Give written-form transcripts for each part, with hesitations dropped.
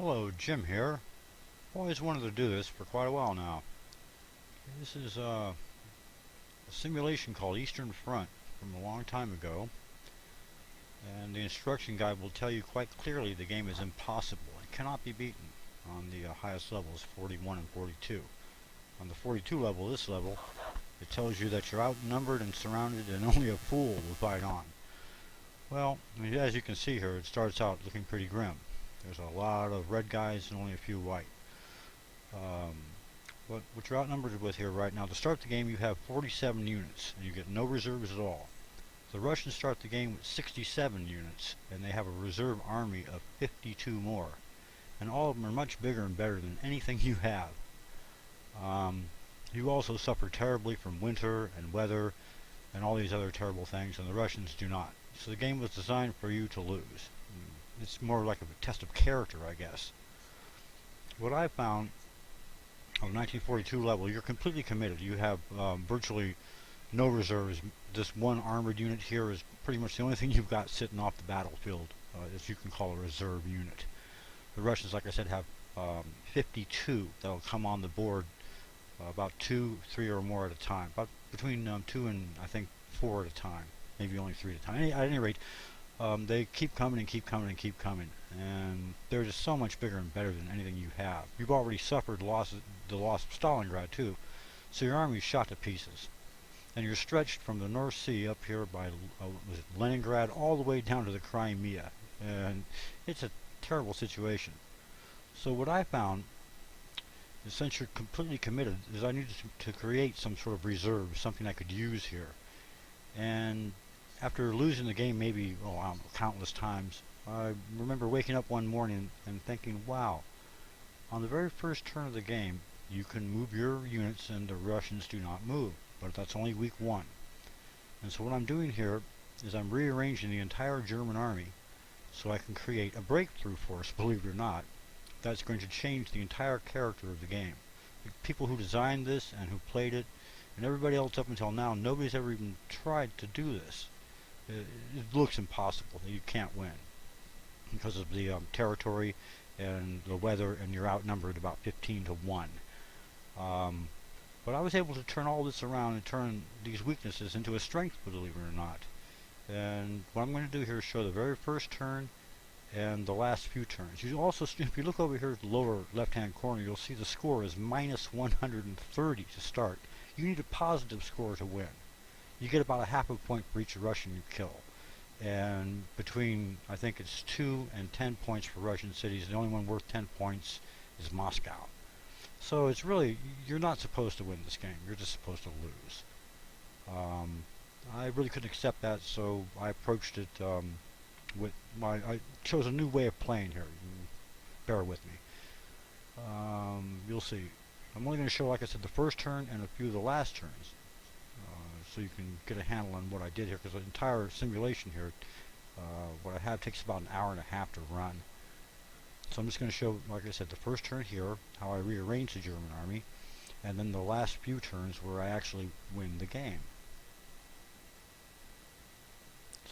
Hello, Jim here. Always wanted to do this for quite a while now. This is a simulation called Eastern Front from a long time ago, and the instruction guide will tell you quite clearly the game is impossible and cannot be beaten on the highest levels, 41 and 42. On the 42 level, this level, it tells you that you're outnumbered and surrounded and only a fool will fight on. Well, I mean, as you can see here, it starts out looking pretty grim. There's a lot of red guys and only a few white. Um, what you're outnumbered with here right now, to start the game you have 47 units, and you get no reserves at all. The Russians start the game with 67 units, and they have a reserve army of 52 more. And all of them are much bigger and better than anything you have. Um, you also suffer terribly from winter and weather and all these other terrible things, and the Russians do not. So the game was designed for you to lose. It's more like a test of character, I guess. What I found on 1942 level, you're completely committed. You have virtually no reserves. This one armored unit here is pretty much the only thing you've got sitting off the battlefield, as you can call a reserve unit. The Russians, like I said, have 52 that'll come on the board, about 2, 3 or more at a time. About between 2 and I think 4 at a time, maybe only 3 at a time. At any rate, they keep coming and keep coming and keep coming, and they're just so much bigger and better than anything you have. You've already suffered the loss of Stalingrad too, so your army is shot to pieces, and you're stretched from the North Sea up here by was it Leningrad all the way down to the Crimea, and it's a terrible situation. So what I found is, since you're completely committed, is I needed to create some sort of reserve, something I could use here. And after losing the game maybe countless times, I remember waking up one morning and thinking, wow, on the very first turn of the game you can move your units and the Russians do not move, but that's only week 1. And so what I'm doing here is I'm rearranging the entire German army so I can create a breakthrough force, believe it or not, that's going to change the entire character of the game. The people who designed this and who played it, and everybody else up until now, nobody's ever even tried to do this. It looks impossible. You can't win because of the territory and the weather, and you're outnumbered about 15 to 1. But I was able to turn all this around and turn these weaknesses into a strength, believe it or not. And what I'm going to do here is show the very first turn and the last few turns. You also, if you look over here at the lower left-hand corner, you'll see the score is minus 130 to start. You need a positive score to win. You get about a half a point for each Russian you kill. And between, I think it's 2 and 10 points for Russian cities, the only one worth 10 points is Moscow. So it's really, you're not supposed to win this game. You're just supposed to lose. I really couldn't accept that, so I approached it I chose a new way of playing here. Bear with me. You'll see. I'm only going to show, like I said, the first turn and a few of the last turns, so you can get a handle on what I did here, because the entire simulation here, what I have takes about an hour and a half to run. So I'm just going to show, like I said, the first turn here, how I rearrange the German army, and then the last few turns where I actually win the game.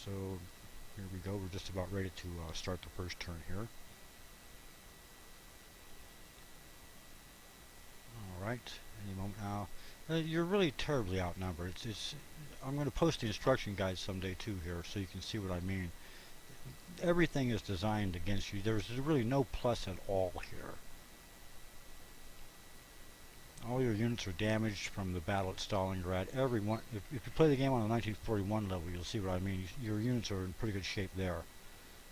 So here we go. We're just about ready to start the first turn here. Alright, any moment now. You're really terribly outnumbered. I'm going to post the instruction guide someday too here, so you can see what I mean. Everything is designed against you. There's really no plus at all here. All your units are damaged from the battle at Stalingrad. Everyone, if you play the game on a 1941 level, you'll see what I mean. Your units are in pretty good shape there.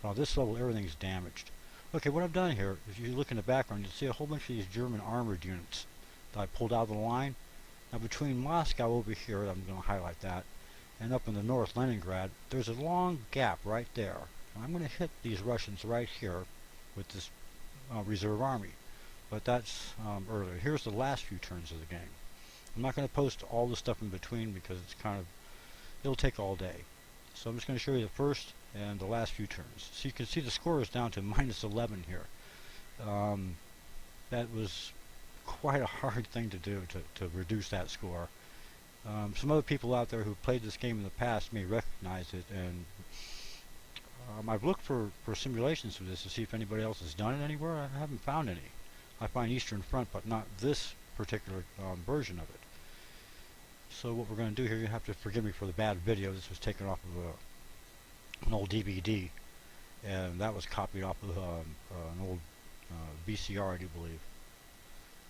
But on this level, everything's damaged. Okay, what I've done here, if you look in the background, you'll see a whole bunch of these German armored units that I pulled out of the line. Now between Moscow over here, I'm going to highlight that, and up in the north, Leningrad, there's a long gap right there. And I'm going to hit these Russians right here with this reserve army. But that's earlier. Here's the last few turns of the game. I'm not going to post all the stuff in between because it's it'll take all day. So I'm just going to show you the first and the last few turns. So you can see the score is down to minus 11 here. That was quite a hard thing to do, to reduce that score. Some other people out there who played this game in the past may recognize it, and I've looked for simulations of this to see if anybody else has done it anywhere. I haven't found any. I find Eastern Front, but not this particular version of it. So what we're going to do here, you have to forgive me for the bad video. This was taken off of an old DVD, and that was copied off of an old VCR, I do believe.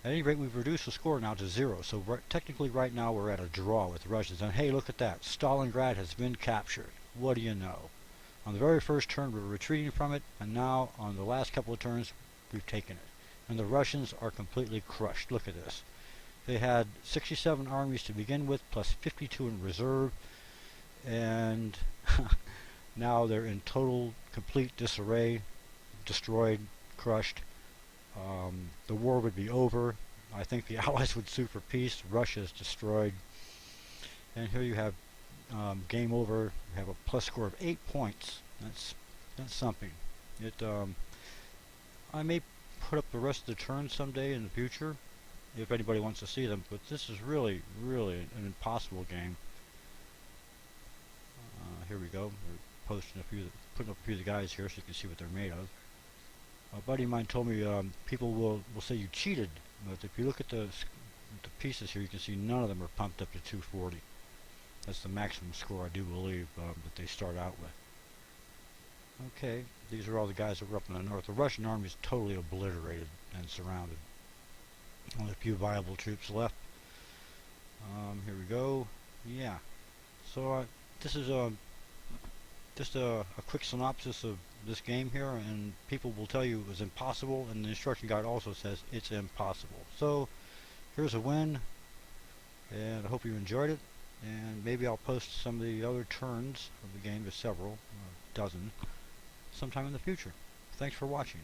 At any rate, we've reduced the score now to 0, so technically right now we're at a draw with the Russians. And hey, look at that. Stalingrad has been captured. What do you know? On the very first turn, we're retreating from it, and now on the last couple of turns, we've taken it. And the Russians are completely crushed. Look at this. They had 67 armies to begin with, plus 52 in reserve, and now they're in total, complete disarray, destroyed, crushed. The war would be over. I think the Allies would sue for peace. Russia is destroyed. And here you have game over. You have a plus score of 8 points. That's something. I may put up the rest of the turns someday in the future, if anybody wants to see them, but this is really, really an impossible game. Here we go. We're putting up a few of the guys here so you can see what they're made of. A buddy of mine told me people will say you cheated, but if you look at the pieces here, you can see none of them are pumped up to 240. That's the maximum score, I do believe, that they start out with. Okay, these are all the guys that were up in the north. The Russian army is totally obliterated and surrounded. Only a few viable troops left. Here we go. Yeah. So this is just a quick synopsis of this game here, and people will tell you it was impossible, and the instruction guide also says it's impossible. So here's a win, and I hope you enjoyed it, and maybe I'll post some of the other turns of the game. There's several, a dozen, sometime in the future. Thanks for watching.